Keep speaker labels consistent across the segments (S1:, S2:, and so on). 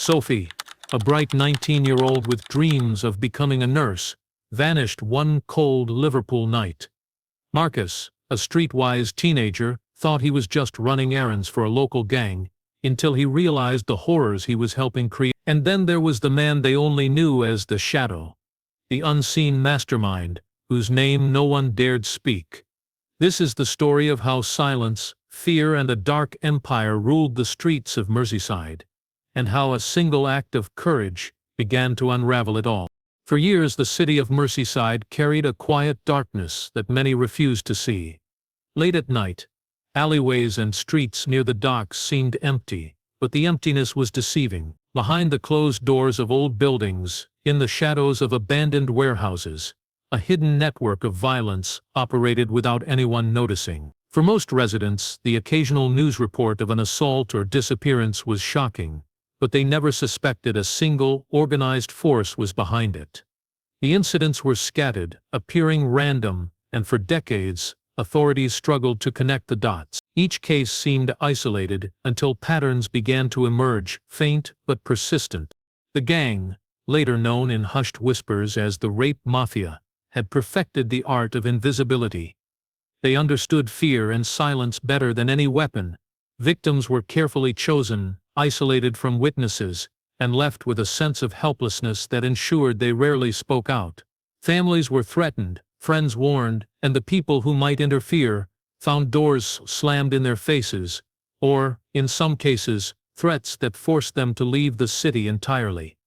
S1: Sophie, a bright 19-year-old with dreams of becoming a nurse, vanished one cold Liverpool night. Marcus, a streetwise teenager, thought he was just running errands for a local gang, until he realized the horrors he was helping create. And then there was the man they only knew as the Shadow, the unseen mastermind, whose name no one dared speak. This is the story of how silence, fear, and a dark empire ruled the streets of Merseyside, and how a single act of courage began to unravel it all. For years the city of Merseyside carried a quiet darkness that many refused to see. Late at night, alleyways and streets near the docks seemed empty, but the emptiness was deceiving. Behind the closed doors of old buildings, in the shadows of abandoned warehouses, a hidden network of violence operated without anyone noticing. For most residents, the occasional news report of an assault or disappearance was shocking, but they never suspected a single, organized force was behind it. The incidents were scattered, appearing random, and for decades, authorities struggled to connect the dots. Each case seemed isolated until patterns began to emerge, faint but persistent. The gang, later known in hushed whispers as the Rape Mafia, had perfected the art of invisibility. They understood fear and silence better than any weapon. Victims were carefully chosen, isolated from witnesses, and left with a sense of helplessness that ensured they rarely spoke out. Families were threatened, friends warned, and the people who might interfere found doors slammed in their faces, or, in some cases, threats that forced them to leave the city entirely.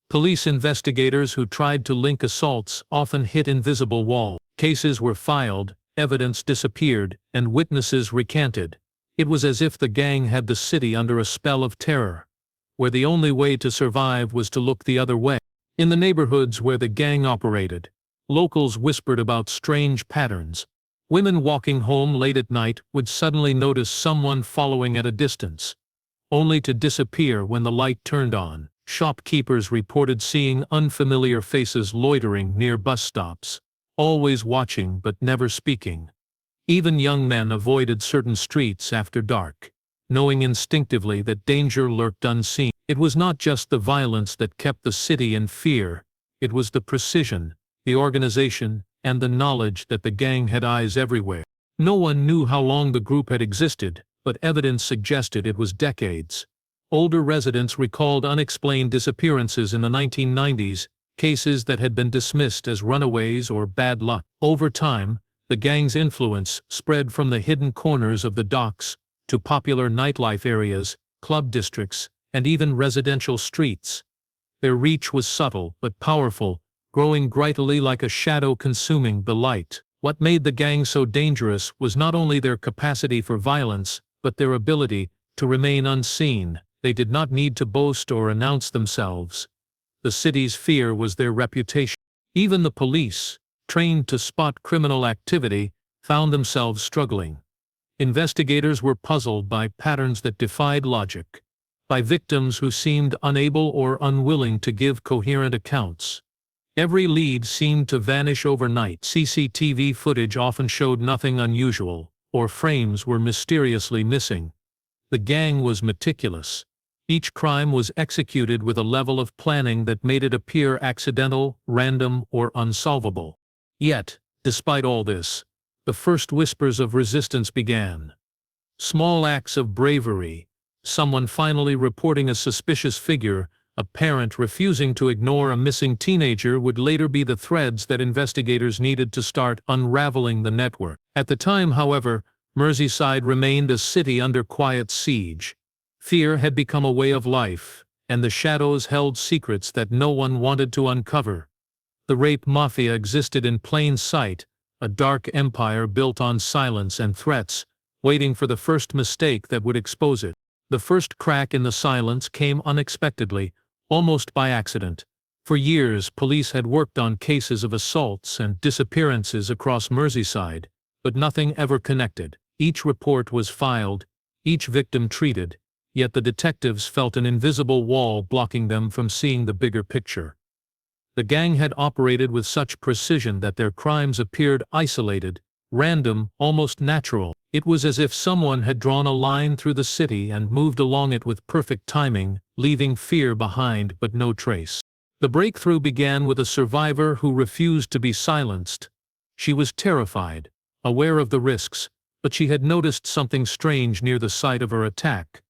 S1: Police investigators who tried to link assaults often hit invisible walls. Cases were filed, evidence disappeared, and witnesses recanted. It was as if the gang had the city under a spell of terror, where the only way to survive was to look the other way. In the neighborhoods where the gang operated, locals whispered about strange patterns. Women walking home late at night would suddenly notice someone following at a distance, only to disappear when the light turned on. Shopkeepers reported seeing unfamiliar faces loitering near bus stops, always watching but never speaking. Even young men avoided certain streets after dark, knowing instinctively that danger lurked unseen. It was not just the violence that kept the city in fear, it was the precision, the organization, and the knowledge that the gang had eyes everywhere. No one knew how long the group had existed, but evidence suggested it was decades. Older residents recalled unexplained disappearances in the 1990s, cases that had been dismissed as runaways or bad luck. Over time, the gang's influence spread from the hidden corners of the docks to popular nightlife areas, club districts, and even residential streets. Their reach was subtle but powerful, growing greedily like a shadow consuming the light. What made the gang so dangerous was not only their capacity for violence, but their ability to remain unseen. They did not need to boast or announce themselves. The city's fear was their reputation. Even the police, trained to spot criminal activity, found themselves struggling. Investigators were puzzled by patterns that defied logic, by victims who seemed unable or unwilling to give coherent accounts. Every lead seemed to vanish overnight. CCTV footage often showed nothing unusual, or frames were mysteriously missing. The gang was meticulous. Each crime was executed with a level of planning that made it appear accidental, random, or unsolvable. Yet, despite all this, the first whispers of resistance began. Small acts of bravery, someone finally reporting a suspicious figure, a parent refusing to ignore a missing teenager would later be the threads that investigators needed to start unraveling the network. At the time, however, Merseyside remained a city under quiet siege. Fear had become a way of life, and the shadows held secrets that no one wanted to uncover. The Rape Mafia existed in plain sight, a dark empire built on silence and threats, waiting for the first mistake that would expose it. The first crack in the silence came unexpectedly, almost by accident. For years, police had worked on cases of assaults and disappearances across Merseyside, but nothing ever connected. Each report was filed, each victim treated, yet the detectives felt an invisible wall blocking them from seeing the bigger picture. The gang had operated with such precision that their crimes appeared isolated, random, almost natural. It was as if someone had drawn a line through the city and moved along it with perfect timing, leaving fear behind but no trace. The breakthrough began with a survivor who refused to be silenced. She was terrified, aware of the risks, but she had noticed something strange near the site of her attack.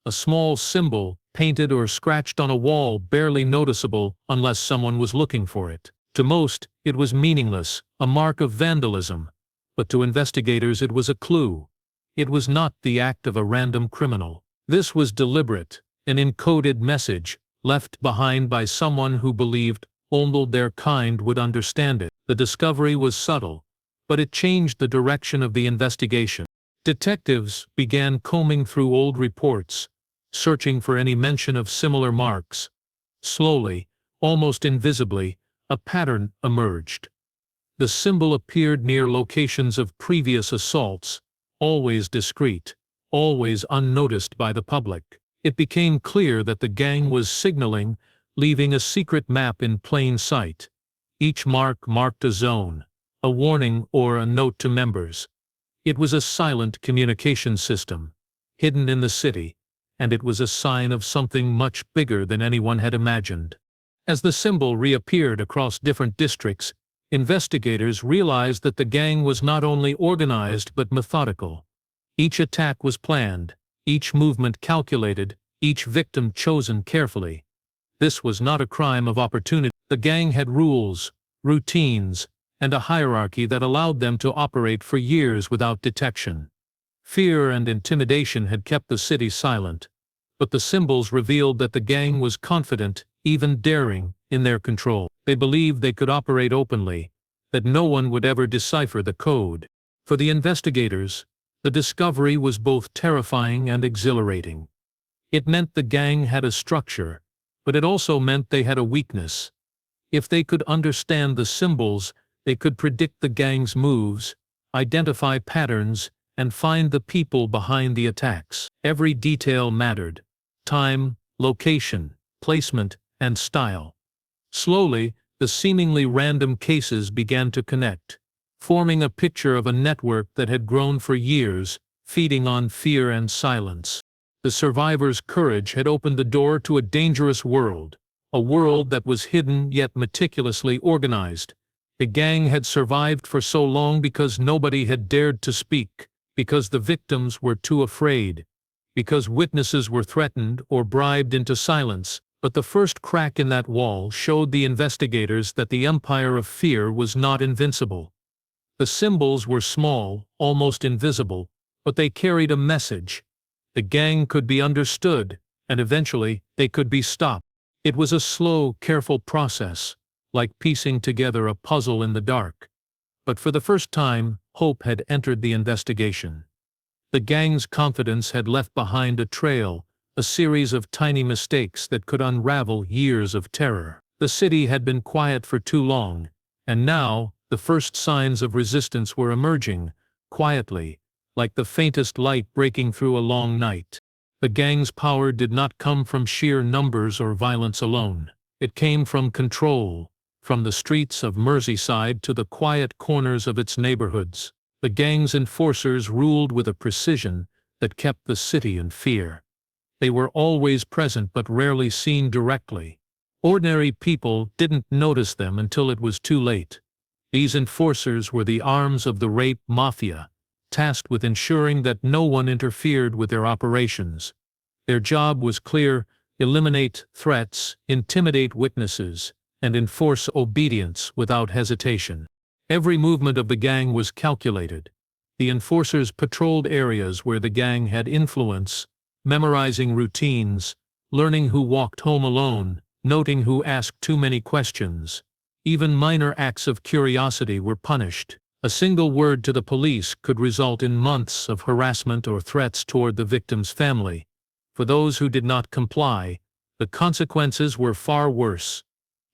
S1: A small symbol, painted or scratched on a wall, barely noticeable unless someone was looking for it. To most, it was meaningless, a mark of vandalism. But to investigators it was a clue. It was not the act of a random criminal. This was deliberate, an encoded message, left behind by someone who believed only their kind would understand it. The discovery was subtle, but it changed the direction of the investigation. Detectives began combing through old reports, searching for any mention of similar marks. Slowly, almost invisibly, a pattern emerged. The symbol appeared near locations of previous assaults, always discreet, always unnoticed by the public. It became clear that the gang was signaling, leaving a secret map in plain sight. Each mark marked a zone, a warning or a note to members. It was a silent communication system, hidden in the city, and it was a sign of something much bigger than anyone had imagined. As the symbol reappeared across different districts, investigators realized that the gang was not only organized but methodical. Each attack was planned, each movement calculated, each victim chosen carefully. This was not a crime of opportunity. The gang had rules, routines, and a hierarchy that allowed them to operate for years without detection. Fear and intimidation had kept the city silent, but the symbols revealed that the gang was confident, even daring, in their control. They believed they could operate openly, that no one would ever decipher the code. For the investigators, the discovery was both terrifying and exhilarating. It meant the gang had a structure, but it also meant they had a weakness. If they could understand the symbols, they could predict the gang's moves, identify patterns, and find the people behind the attacks. Every detail mattered: time, location, placement, and style. Slowly, the seemingly random cases began to connect, forming a picture of a network that had grown for years, feeding on fear and silence. The survivors' courage had opened the door to a dangerous world, a world that was hidden yet meticulously organized. The gang had survived for so long because nobody had dared to speak, because the victims were too afraid, because witnesses were threatened or bribed into silence. But the first crack in that wall showed the investigators that the empire of fear was not invincible. The symbols were small, almost invisible, but they carried a message. The gang could be understood, and eventually, they could be stopped. It was a slow, careful process, like piecing together a puzzle in the dark. But for the first time, hope had entered the investigation. The gang's confidence had left behind a trail, a series of tiny mistakes that could unravel years of terror. The city had been quiet for too long, and now, the first signs of resistance were emerging, quietly, like the faintest light breaking through a long night. The gang's power did not come from sheer numbers or violence alone. It came from control, from the streets of Merseyside to the quiet corners of its neighborhoods. The gang's enforcers ruled with a precision that kept the city in fear. They were always present but rarely seen directly. Ordinary people didn't notice them until it was too late. These enforcers were the arms of the Rape Mafia, tasked with ensuring that no one interfered with their operations. Their job was clear: eliminate threats, intimidate witnesses, and enforce obedience without hesitation. Every movement of the gang was calculated. The enforcers patrolled areas where the gang had influence, memorizing routines, learning who walked home alone, noting who asked too many questions. Even minor acts of curiosity were punished. A single word to the police could result in months of harassment or threats toward the victim's family. For those who did not comply, the consequences were far worse.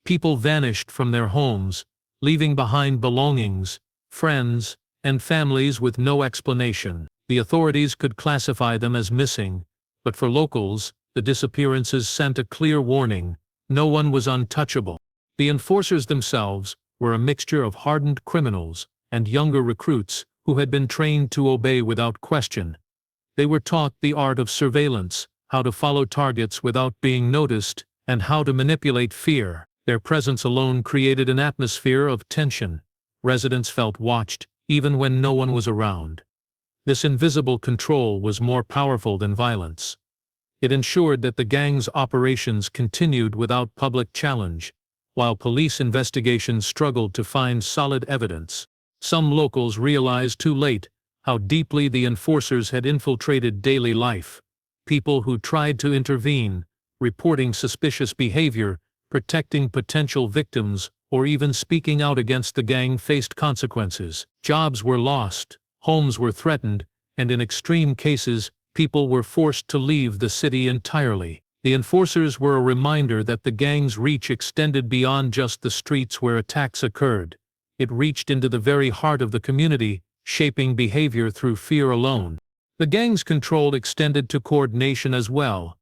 S1: People vanished from their homes, leaving behind belongings, friends, and families with no explanation. The authorities could classify them as missing, but for locals, the disappearances sent a clear warning: no one was untouchable. The enforcers themselves were a mixture of hardened criminals and younger recruits who had been trained to obey without question. They were taught the art of surveillance, how to follow targets without being noticed, and how to manipulate fear. Their presence alone created an atmosphere of tension. Residents felt watched, even when no one was around. This invisible control was more powerful than violence. It ensured that the gang's operations continued without public challenge, while police investigations struggled to find solid evidence. Some locals realized too late how deeply the enforcers had infiltrated daily life. People who tried to intervene, reporting suspicious behavior, protecting potential victims, or even speaking out against the gang faced consequences. Jobs were lost, homes were threatened, and in extreme cases, people were forced to leave the city entirely. The enforcers were a reminder that the gang's reach extended beyond just the streets where attacks occurred. It reached into the very heart of the community, shaping behavior through fear alone. The gang's control extended to coordination as well.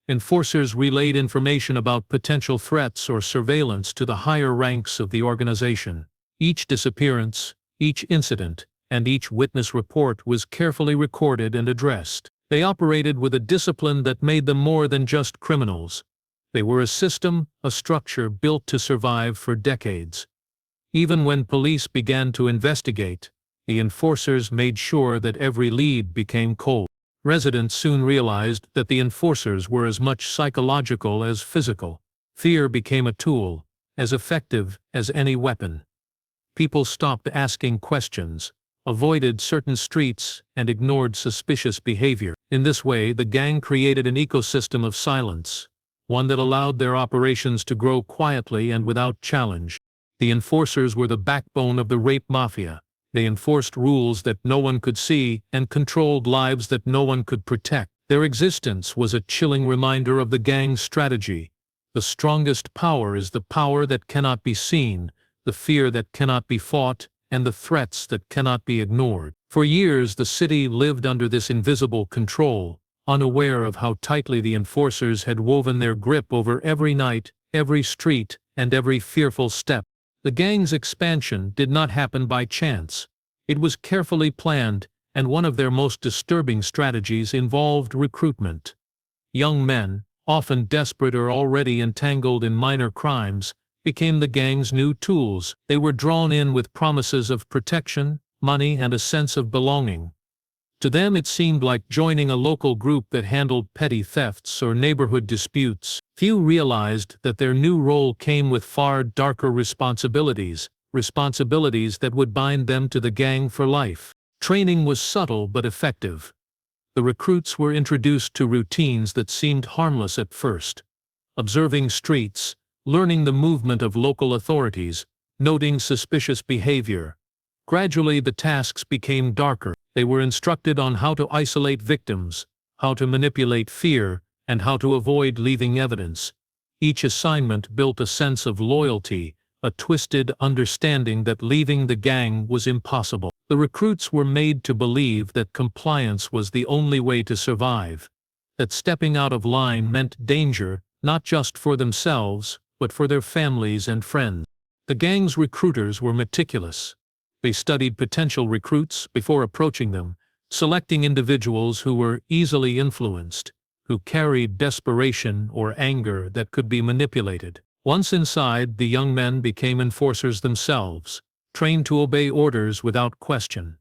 S1: Enforcers relayed information about potential threats or surveillance to the higher ranks of the organization. Each disappearance, each incident, and each witness report was carefully recorded and addressed. They operated with a discipline that made them more than just criminals. They were a system, a structure built to survive for decades. Even when police began to investigate, the enforcers made sure that every lead became cold. Residents soon realized that the enforcers were as much psychological as physical. Fear became a tool, as effective as any weapon. People stopped asking questions, avoided certain streets, and ignored suspicious behavior. In this way, the gang created an ecosystem of silence, one that allowed their operations to grow quietly and without challenge. The enforcers were the backbone of the rape mafia. They enforced rules that no one could see and controlled lives that no one could protect. Their existence was a chilling reminder of the gang's strategy. The strongest power is the power that cannot be seen, the fear that cannot be fought, and the threats that cannot be ignored. For years, the city lived under this invisible control, unaware of how tightly the enforcers had woven their grip over every night, every street, and every fearful step. The gang's expansion did not happen by chance. It was carefully planned, and one of their most disturbing strategies involved recruitment. Young men, often desperate or already entangled in minor crimes, became the gang's new tools. They were drawn in with promises of protection, money, and a sense of belonging. To them it seemed like joining a local group that handled petty thefts or neighborhood disputes. Few realized that their new role came with far darker responsibilities that would bind them to the gang for life. Training was subtle but effective. The recruits were introduced to routines that seemed harmless at first. Observing streets, learning the movement of local authorities, noting suspicious behavior. Gradually the tasks became darker. They were instructed on how to isolate victims, how to manipulate fear, and how to avoid leaving evidence. Each assignment built a sense of loyalty, a twisted understanding that leaving the gang was impossible. The recruits were made to believe that compliance was the only way to survive, that stepping out of line meant danger, not just for themselves, but for their families and friends. The gang's recruiters were meticulous. They studied potential recruits before approaching them, selecting individuals who were easily influenced, who carried desperation or anger that could be manipulated. Once inside, the young men became enforcers themselves, trained to obey orders without question.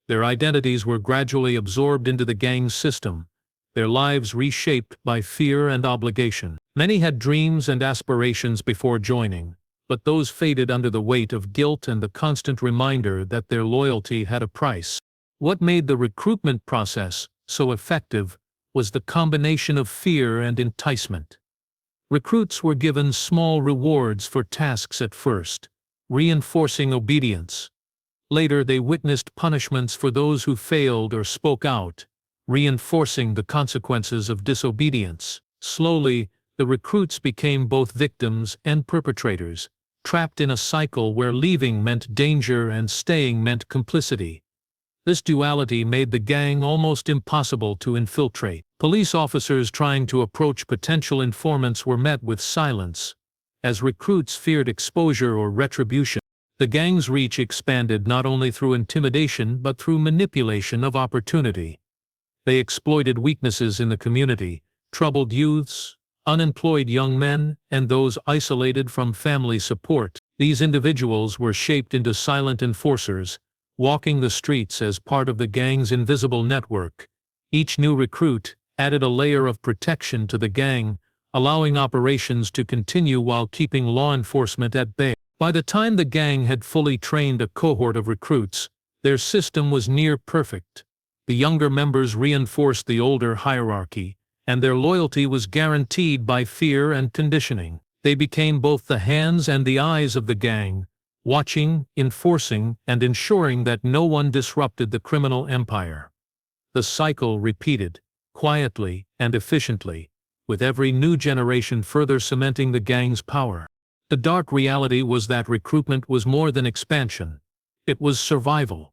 S1: Their identities were gradually absorbed into the gang's system, their lives reshaped by fear and obligation. Many had dreams and aspirations before joining, but those faded under the weight of guilt and the constant reminder that their loyalty had a price. What made the recruitment process so effective was the combination of fear and enticement. Recruits were given small rewards for tasks at first, reinforcing obedience. Later they witnessed punishments for those who failed or spoke out, reinforcing the consequences of disobedience. Slowly, the recruits became both victims and perpetrators, trapped in a cycle where leaving meant danger and staying meant complicity. This duality made the gang almost impossible to infiltrate. Police officers trying to approach potential informants were met with silence, as recruits feared exposure or retribution. The gang's reach expanded not only through intimidation but through manipulation of opportunity. They exploited weaknesses in the community, troubled youths, unemployed young men, and those isolated from family support. These individuals were shaped into silent enforcers, walking the streets as part of the gang's invisible network. Each new recruit added a layer of protection to the gang, allowing operations to continue while keeping law enforcement at bay. By the time the gang had fully trained a cohort of recruits, their system was near perfect. The younger members reinforced the older hierarchy, and their loyalty was guaranteed by fear and conditioning. They became both the hands and the eyes of the gang, watching, enforcing, and ensuring that no one disrupted the criminal empire. The cycle repeated, quietly and efficiently, with every new generation further cementing the gang's power. The dark reality was that recruitment was more than expansion. It was survival.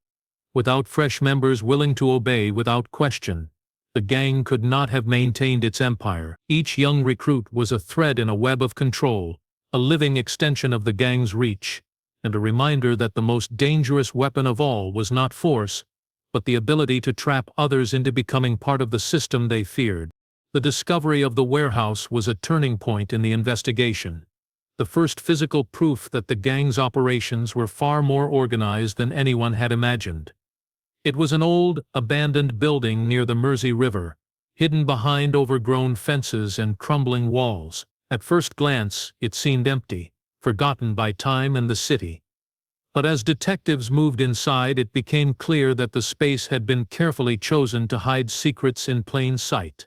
S1: Without fresh members willing to obey without question, the gang could not have maintained its empire. Each young recruit was a thread in a web of control, a living extension of the gang's reach, and a reminder that the most dangerous weapon of all was not force, but the ability to trap others into becoming part of the system they feared. The discovery of the warehouse was a turning point in the investigation, the first physical proof that the gang's operations were far more organized than anyone had imagined. It was an old, abandoned building near the Mersey River, hidden behind overgrown fences and crumbling walls. At first glance, it seemed empty, forgotten by time and the city. But as detectives moved inside, it became clear that the space had been carefully chosen to hide secrets in plain sight.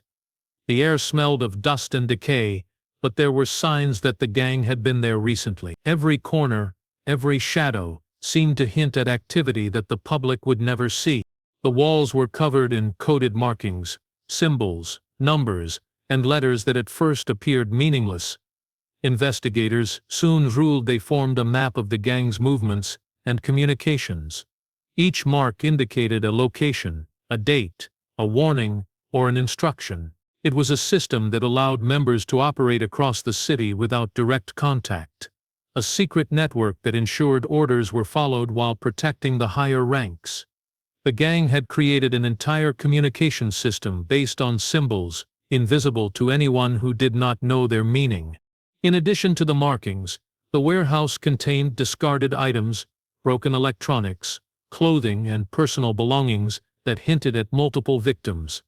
S1: The air smelled of dust and decay, but there were signs that the gang had been there recently. Every corner, every shadow, seemed to hint at activity that the public would never see. The walls were covered in coded markings, symbols, numbers, and letters that at first appeared meaningless. Investigators soon ruled they formed a map of the gang's movements and communications. Each mark indicated a location, a date, a warning, or an instruction. It was a system that allowed members to operate across the city without direct contact. A secret network that ensured orders were followed while protecting the higher ranks. The gang had created an entire communication system based on symbols, invisible to anyone who did not know their meaning. In addition to the markings, the warehouse contained discarded items, broken electronics, clothing, and personal belongings that hinted at multiple victims.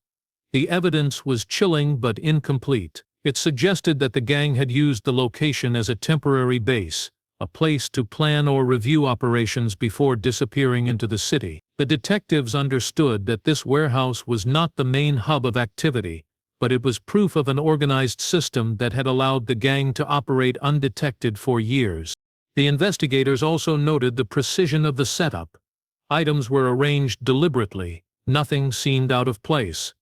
S1: The evidence was chilling but incomplete. It suggested that the gang had used the location as a temporary base, a place to plan or review operations before disappearing into the city. The detectives understood that this warehouse was not the main hub of activity, but it was proof of an organized system that had allowed the gang to operate undetected for years. The investigators also noted the precision of the setup. Items were arranged deliberately, nothing seemed out of place.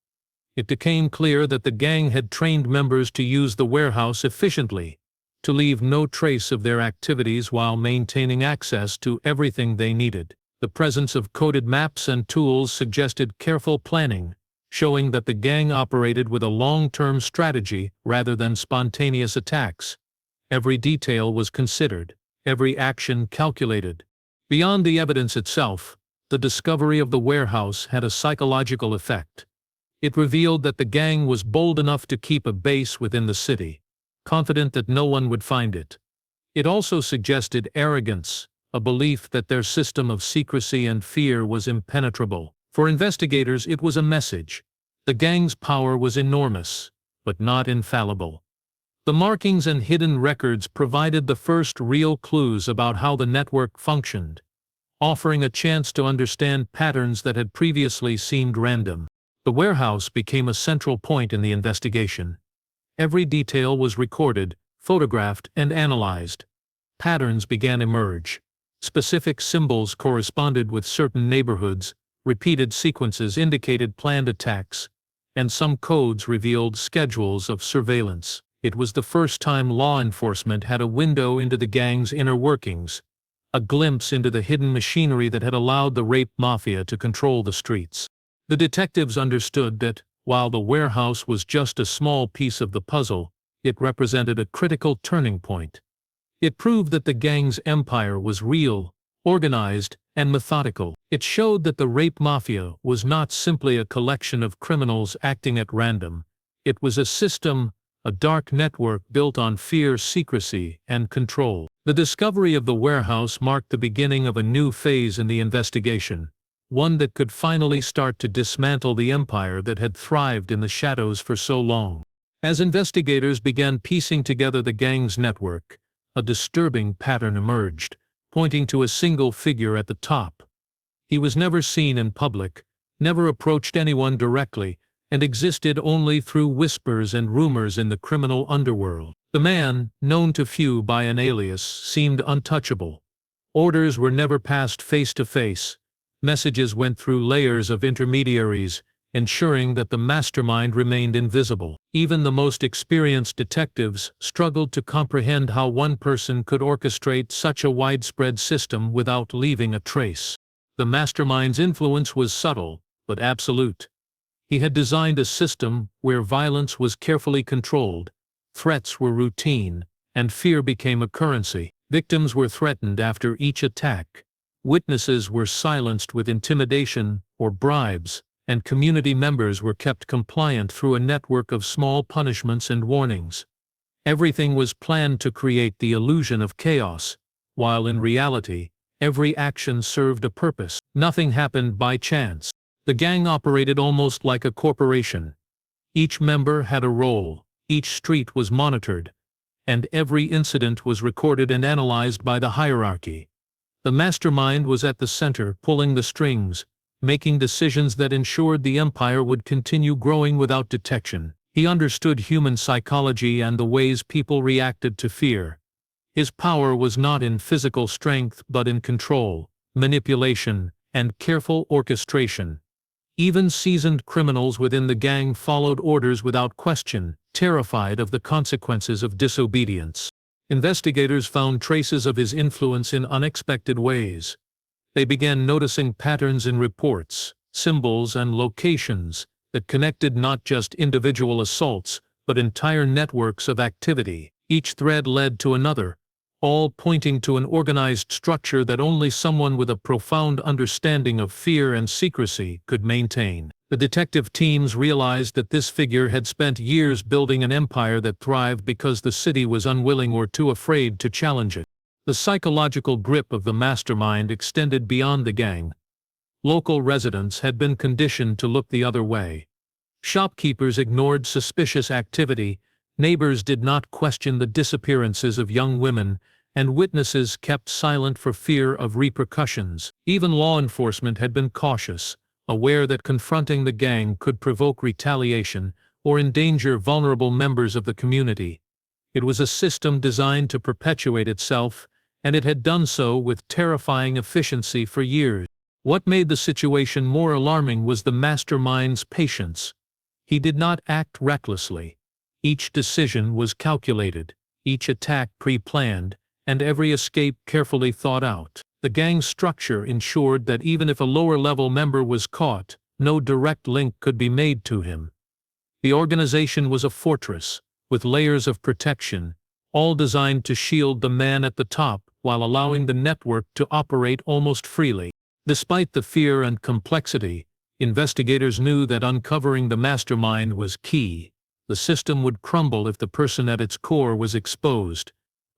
S1: It became clear that the gang had trained members to use the warehouse efficiently, to leave no trace of their activities while maintaining access to everything they needed. The presence of coded maps and tools suggested careful planning, showing that the gang operated with a long-term strategy rather than spontaneous attacks. Every detail was considered, every action calculated. Beyond the evidence itself, the discovery of the warehouse had a psychological effect. It revealed that the gang was bold enough to keep a base within the city, confident that no one would find it. It also suggested arrogance, a belief that their system of secrecy and fear was impenetrable. For investigators, it was a message. The gang's power was enormous, but not infallible. The markings and hidden records provided the first real clues about how the network functioned, offering a chance to understand patterns that had previously seemed random. The warehouse became a central point in the investigation. Every detail was recorded, photographed, and analyzed. Patterns began to emerge. Specific symbols corresponded with certain neighborhoods, repeated sequences indicated planned attacks, and some codes revealed schedules of surveillance. It was the first time law enforcement had a window into the gang's inner workings, a glimpse into the hidden machinery that had allowed the rape mafia to control the streets. The detectives understood that, while the warehouse was just a small piece of the puzzle, it represented a critical turning point. It proved that the gang's empire was real, organized, and methodical. It showed that the rape mafia was not simply a collection of criminals acting at random. It was a system, a dark network built on fear, secrecy, and control. The discovery of the warehouse marked the beginning of a new phase in the investigation, one that could finally start to dismantle the empire that had thrived in the shadows for so long. As investigators began piecing together the gang's network, a disturbing pattern emerged, pointing to a single figure at the top. He was never seen in public, never approached anyone directly, and existed only through whispers and rumors in the criminal underworld. The man, known to few by an alias, seemed untouchable. Orders were never passed face to face. Messages went through layers of intermediaries, ensuring that the mastermind remained invisible. Even the most experienced detectives struggled to comprehend how one person could orchestrate such a widespread system without leaving a trace. The mastermind's influence was subtle, but absolute. He had designed a system where violence was carefully controlled, threats were routine, and fear became a currency. Victims were threatened after each attack. Witnesses were silenced with intimidation or bribes, and community members were kept compliant through a network of small punishments and warnings. Everything was planned to create the illusion of chaos, while in reality, every action served a purpose. Nothing happened by chance. The gang operated almost like a corporation. Each member had a role, each street was monitored, and every incident was recorded and analyzed by the hierarchy. The mastermind was at the center, pulling the strings, making decisions that ensured the empire would continue growing without detection. He understood human psychology and the ways people reacted to fear. His power was not in physical strength but in control, manipulation, and careful orchestration. Even seasoned criminals within the gang followed orders without question, terrified of the consequences of disobedience. Investigators found traces of his influence in unexpected ways. They began noticing patterns in reports, symbols, and locations that connected not just individual assaults, but entire networks of activity. Each thread led to another, all pointing to an organized structure that only someone with a profound understanding of fear and secrecy could maintain. The detective teams realized that this figure had spent years building an empire that thrived because the city was unwilling or too afraid to challenge it. The psychological grip of the mastermind extended beyond the gang. Local residents had been conditioned to look the other way. Shopkeepers ignored suspicious activity, neighbors did not question the disappearances of young women, and witnesses kept silent for fear of repercussions. Even law enforcement had been cautious, aware that confronting the gang could provoke retaliation or endanger vulnerable members of the community. It was a system designed to perpetuate itself, and it had done so with terrifying efficiency for years. What made the situation more alarming was the mastermind's patience. He did not act recklessly. Each decision was calculated, each attack pre-planned, and every escape carefully thought out. The gang's structure ensured that even if a lower-level member was caught, no direct link could be made to him. The organization was a fortress, with layers of protection, all designed to shield the man at the top while allowing the network to operate almost freely. Despite the fear and complexity, investigators knew that uncovering the mastermind was key. The system would crumble if the person at its core was exposed.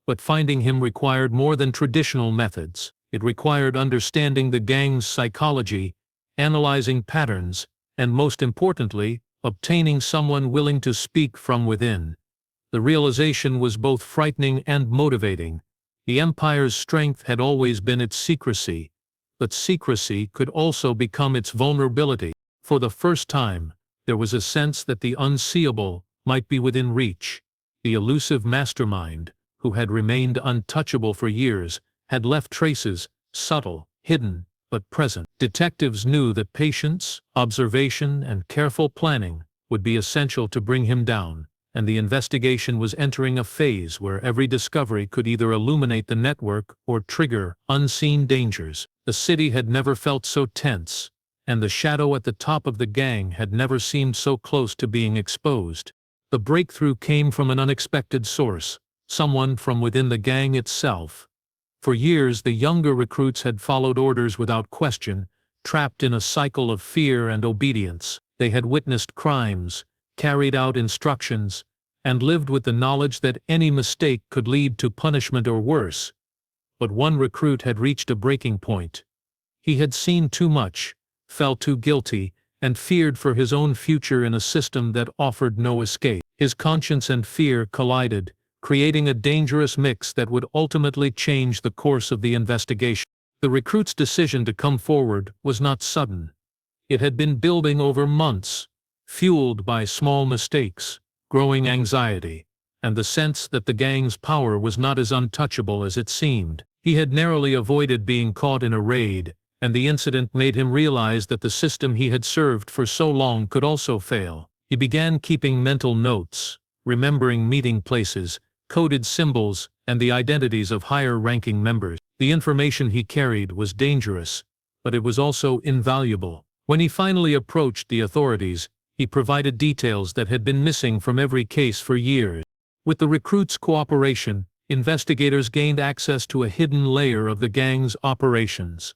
S1: But finding him required more than traditional methods. It required understanding the gang's psychology, analyzing patterns, and most importantly, obtaining someone willing to speak from within. The realization was both frightening and motivating. The empire's strength had always been its secrecy, but secrecy could also become its vulnerability. For the first time, there was a sense that the unseeable might be within reach. The elusive mastermind, who had remained untouchable for years, had left traces, subtle, hidden, but present. Detectives knew that patience, observation, and careful planning would be essential to bring him down, and the investigation was entering a phase where every discovery could either illuminate the network or trigger unseen dangers. The city had never felt so tense, and the shadow at the top of the gang had never seemed so close to being exposed. The breakthrough came from an unexpected source, someone from within the gang itself. For years the younger recruits had followed orders without question, trapped in a cycle of fear and obedience. They had witnessed crimes, carried out instructions, and lived with the knowledge that any mistake could lead to punishment or worse. But one recruit had reached a breaking point. He had seen too much, felt too guilty, and feared for his own future in a system that offered no escape. His conscience and fear collided, creating a dangerous mix that would ultimately change the course of the investigation. The recruit's decision to come forward was not sudden. It had been building over months, fueled by small mistakes, growing anxiety, and the sense that the gang's power was not as untouchable as it seemed. He had narrowly avoided being caught in a raid, and the incident made him realize that the system he had served for so long could also fail. He began keeping mental notes, remembering meeting places, coded symbols, and the identities of higher-ranking members. The information he carried was dangerous, but it was also invaluable. When he finally approached the authorities, he provided details that had been missing from every case for years. With the recruits' cooperation, investigators gained access to a hidden layer of the gang's operations.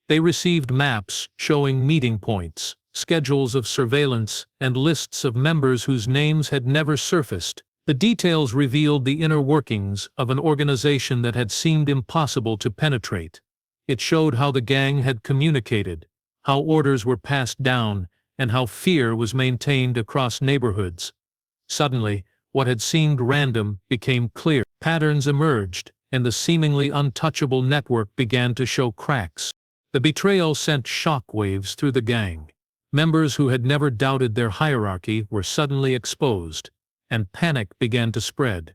S1: They received maps showing meeting points, schedules of surveillance, and lists of members whose names had never surfaced. The details revealed the inner workings of an organization that had seemed impossible to penetrate. It showed how the gang had communicated, how orders were passed down, and how fear was maintained across neighborhoods. Suddenly, what had seemed random became clear. Patterns emerged, and the seemingly untouchable network began to show cracks. The betrayal sent shockwaves through the gang. Members who had never doubted their hierarchy were suddenly exposed, and panic began to spread.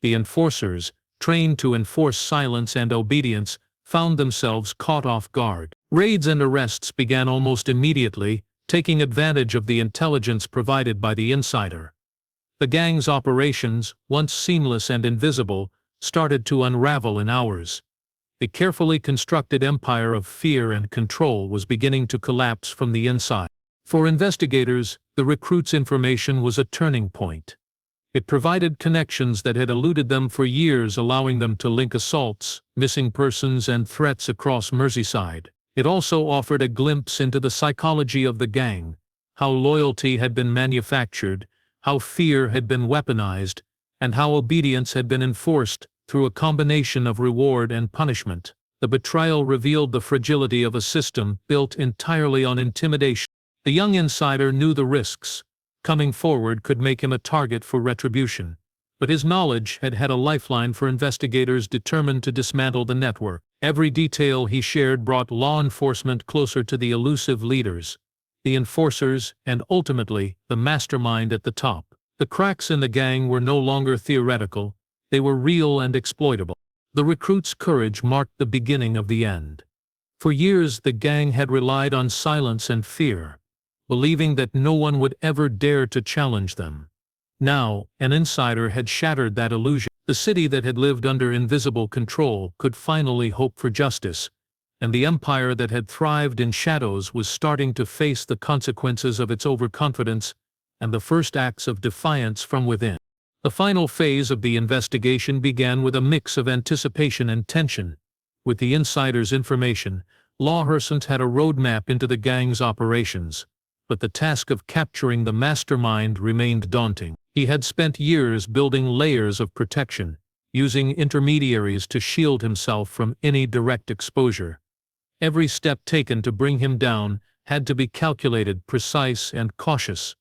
S1: The enforcers, trained to enforce silence and obedience, found themselves caught off guard. Raids and arrests began almost immediately, taking advantage of the intelligence provided by the insider. The gang's operations, once seamless and invisible, started to unravel in hours. The carefully constructed empire of fear and control was beginning to collapse from the inside. For investigators, the recruits' information was a turning point. It provided connections that had eluded them for years, allowing them to link assaults, missing persons, and threats across Merseyside. It also offered a glimpse into the psychology of the gang, how loyalty had been manufactured, how fear had been weaponized, and how obedience had been enforced through a combination of reward and punishment. The betrayal revealed the fragility of a system built entirely on intimidation. The young insider knew the risks. Coming forward could make him a target for retribution, but his knowledge had had a lifeline for investigators determined to dismantle the network. Every detail he shared brought law enforcement closer to the elusive leaders, the enforcers, and ultimately, the mastermind at the top. The cracks in the gang were no longer theoretical, they were real and exploitable. The recruits' courage marked the beginning of the end. For years the gang had relied on silence and fear, believing that no one would ever dare to challenge them. Now, an insider had shattered that illusion. The city that had lived under invisible control could finally hope for justice, and the empire that had thrived in shadows was starting to face the consequences of its overconfidence and the first acts of defiance from within. The final phase of the investigation began with a mix of anticipation and tension. With the insider's information, law enforcement had a roadmap into the gang's operations, but the task of capturing the mastermind remained daunting. He had spent years building layers of protection, using intermediaries to shield himself from any direct exposure. Every step taken to bring him down had to be calculated, precise, and cautious.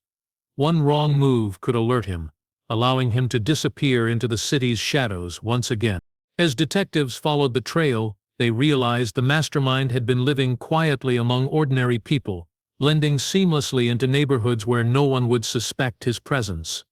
S1: One wrong move could alert him, allowing him to disappear into the city's shadows once again. As detectives followed the trail, they realized the mastermind had been living quietly among ordinary people, blending seamlessly into neighborhoods where no one would suspect his presence.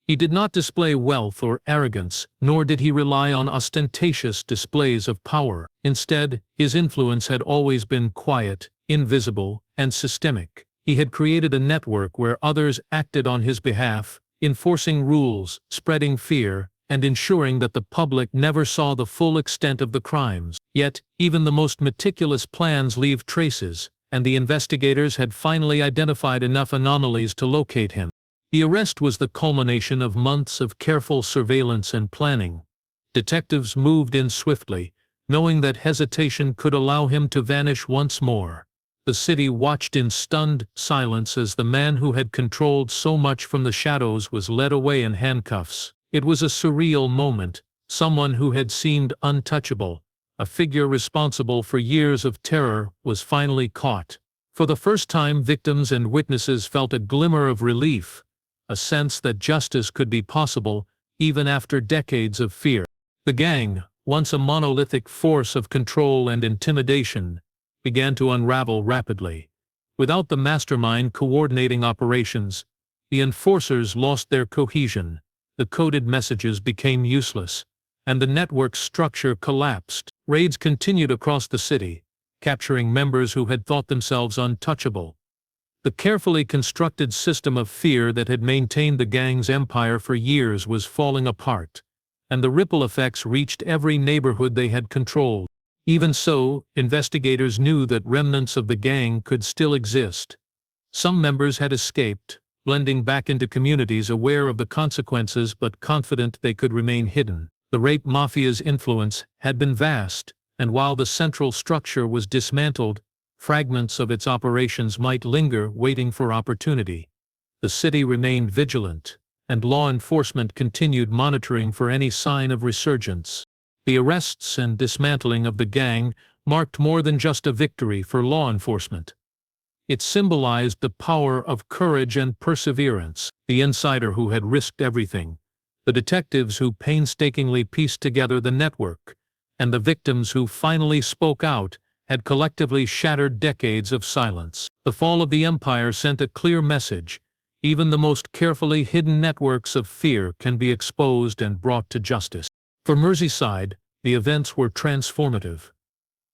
S1: He did not display wealth or arrogance, nor did he rely on ostentatious displays of power. Instead, his influence had always been quiet, invisible, and systemic. He had created a network where others acted on his behalf, enforcing rules, spreading fear, and ensuring that the public never saw the full extent of the crimes. Yet, even the most meticulous plans leave traces, and the investigators had finally identified enough anomalies to locate him. The arrest was the culmination of months of careful surveillance and planning. Detectives moved in swiftly, knowing that hesitation could allow him to vanish once more. The city watched in stunned silence as the man who had controlled so much from the shadows was led away in handcuffs. It was a surreal moment. Someone who had seemed untouchable, a figure responsible for years of terror, was finally caught. For the first time, victims and witnesses felt a glimmer of relief, a sense that justice could be possible even after decades of fear. The gang, once a monolithic force of control and intimidation, began to unravel rapidly. Without the mastermind coordinating operations, the enforcers lost their cohesion, the coded messages became useless, and the network's structure collapsed. Raids continued across the city, capturing members who had thought themselves untouchable. The carefully constructed system of fear that had maintained the gang's empire for years was falling apart, and the ripple effects reached every neighborhood they had controlled. Even so, investigators knew that remnants of the gang could still exist. Some members had escaped, blending back into communities aware of the consequences but confident they could remain hidden. The rape mafia's influence had been vast, and while the central structure was dismantled, fragments of its operations might linger waiting for opportunity. The city remained vigilant, and law enforcement continued monitoring for any sign of resurgence. The arrests and dismantling of the gang marked more than just a victory for law enforcement. It symbolized the power of courage and perseverance. The insider who had risked everything, the detectives who painstakingly pieced together the network, and the victims who finally spoke out, had collectively shattered decades of silence. The fall of the empire sent a clear message: even the most carefully hidden networks of fear can be exposed and brought to justice. For Merseyside, the events were transformative.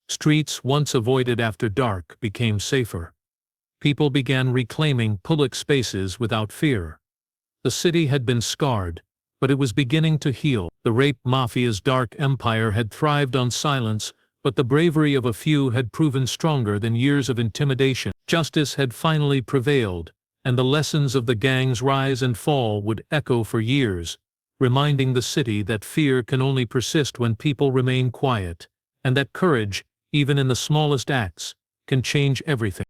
S1: Streets once avoided after dark became safer. People began reclaiming public spaces without fear. The city had been scarred, but it was beginning to heal. The rape mafia's dark empire had thrived on silence, but the bravery of a few had proven stronger than years of intimidation. Justice had finally prevailed, and the lessons of the gang's rise and fall would echo for years, reminding the city that fear can only persist when people remain quiet, and that courage, even in the smallest acts, can change everything.